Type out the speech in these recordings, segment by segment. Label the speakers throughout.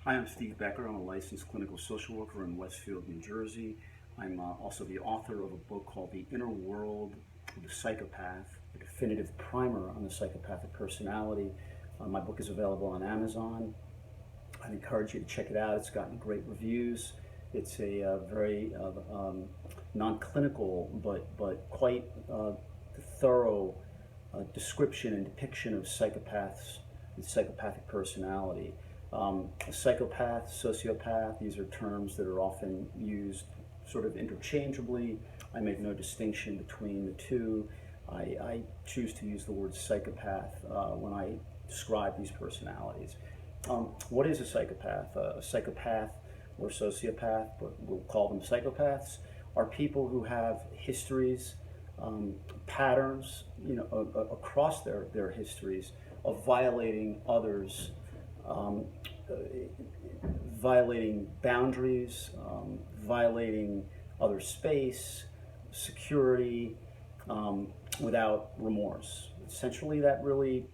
Speaker 1: Hi, I'm Steve Becker. I'm a licensed clinical social worker in Westfield, New Jersey. I'm also the author of a book called The Inner World of the Psychopath, a definitive primer on the psychopathic personality. My book is available on Amazon. I'd encourage you to check it out. It's gotten great reviews. It's a very non-clinical but quite thorough description and depiction of psychopaths and psychopathic personality. A psychopath, sociopath, these are terms that are often used sort of interchangeably. I make no distinction between the two. I choose to use the word psychopath when I describe these personalities. What is a psychopath? A psychopath or sociopath, but we'll call them psychopaths, are people who have histories, patterns, across their histories of violating others, violating boundaries, violating other space, security, without remorse. Essentially, that really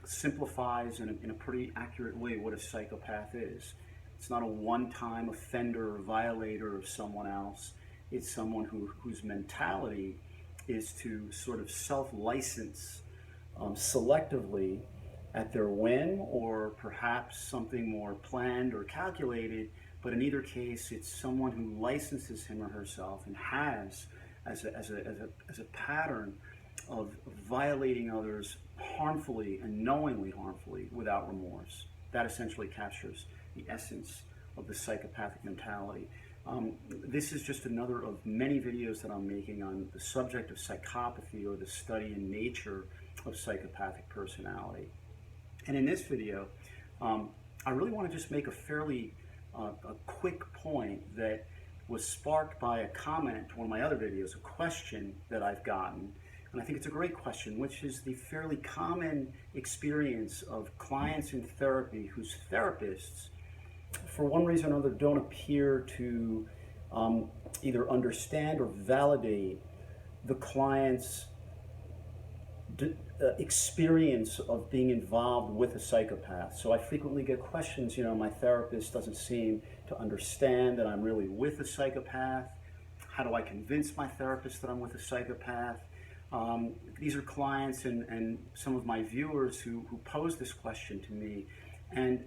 Speaker 1: simplifies in a pretty accurate way what a psychopath is. It's not a one-time offender or violator of someone else. It's someone whose mentality is to sort of self-license selectively at their whim, or perhaps something more planned or calculated, but in either case, it's someone who licenses him or herself and has as a pattern of violating others harmfully and knowingly harmfully without remorse. That essentially captures the essence of the psychopathic mentality. This is just another of many videos that I'm making on the subject of psychopathy, or the study and nature of psychopathic personality. And in this video, I really want to just make a fairly a quick point that was sparked by a comment to one of my other videos, a question that I've gotten. And I think it's a great question, which is the fairly common experience of clients in therapy whose therapists, for one reason or another, don't appear to either understand or validate the client's experience of being involved with a psychopath. So I frequently get questions, my therapist doesn't seem to understand that I'm really with a psychopath. How do I convince my therapist that I'm with a psychopath? These are clients and some of my viewers who pose this question to me. And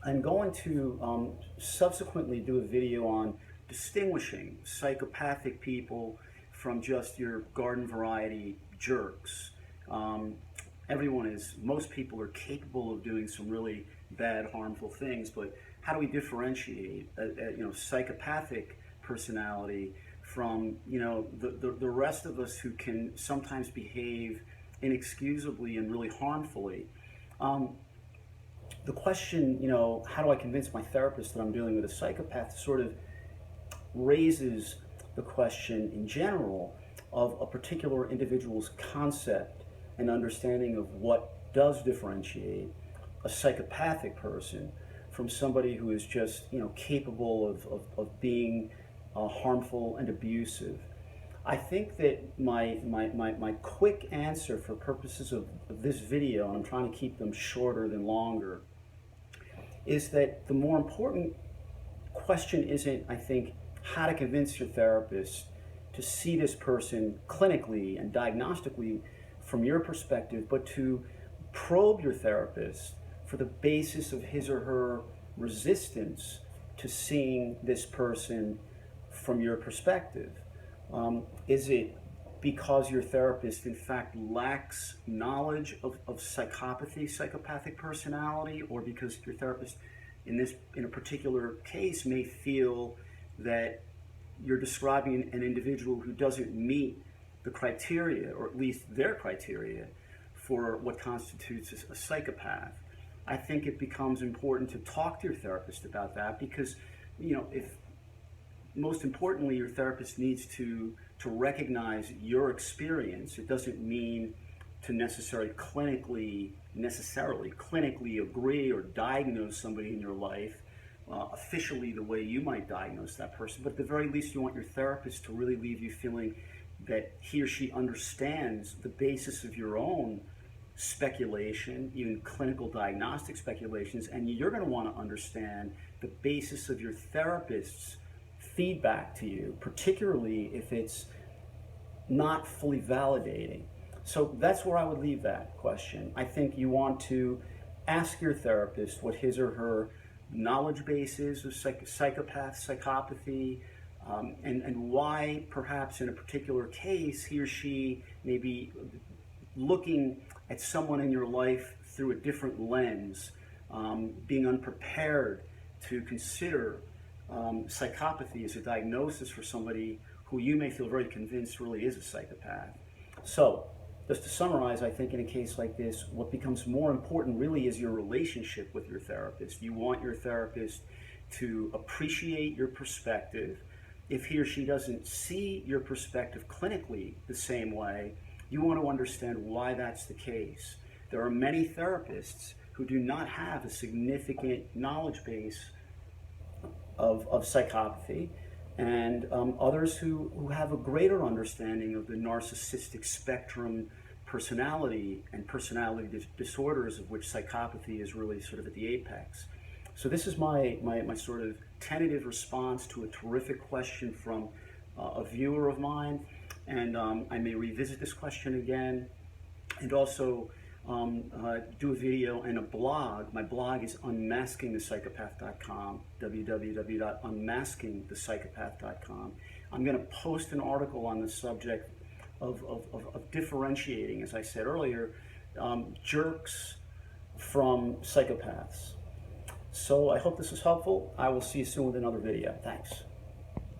Speaker 1: I'm going to subsequently do a video on distinguishing psychopathic people from just your garden variety jerks. Most people are capable of doing some really bad, harmful things, but how do we differentiate psychopathic personality from the rest of us who can sometimes behave inexcusably and really harmfully? The question, how do I convince my therapist that I'm dealing with a psychopath, sort of raises the question in general of a particular individual's concept and understanding of what does differentiate a psychopathic person from somebody who is just capable of being harmful and abusive. I think that my quick answer for purposes of this video, and I'm trying to keep them shorter than longer, is that the more important question isn't, I think, how to convince your therapist to see this person clinically and diagnostically from your perspective, but to probe your therapist for the basis of his or her resistance to seeing this person from your perspective. Is it because your therapist in fact lacks knowledge of psychopathy, psychopathic personality, or because your therapist in a particular case may feel that you're describing an individual who doesn't meet the criteria, or at least their criteria, for what constitutes a psychopath? I think it becomes important to talk to your therapist about that, because if most importantly your therapist needs to recognize your experience. It doesn't mean to necessarily clinically agree or diagnose somebody in your life officially the way you might diagnose that person, but at the very least you want your therapist to really leave you feeling that he or she understands the basis of your own speculation, even clinical diagnostic speculations, and you're going to want to understand the basis of your therapist's feedback to you, particularly if it's not fully validating. So that's where I would leave that question. I think you want to ask your therapist what his or her knowledge base is of psychopath, psychopathy, and why perhaps in a particular case he or she may be looking at someone in your life through a different lens, being unprepared to consider psychopathy as a diagnosis for somebody who you may feel very convinced really is a psychopath. So, just to summarize, I think in a case like this, what becomes more important really is your relationship with your therapist. You want your therapist to appreciate your perspective. If he or she doesn't see your perspective clinically the same way, you want to understand why that's the case. There are many therapists who do not have a significant knowledge base of psychopathy, and others who have a greater understanding of the narcissistic spectrum personality and personality disorders, of which psychopathy is really sort of at the apex. So this is my sort of tentative response to a terrific question from a viewer of mine, and I may revisit this question again, and also do a video and a blog. My blog is unmaskingthepsychopath.com, www.unmaskingthepsychopath.com. I'm going to post an article on the subject of differentiating, as I said earlier, jerks from psychopaths. So I hope this was helpful. I will see you soon with another video. Thanks.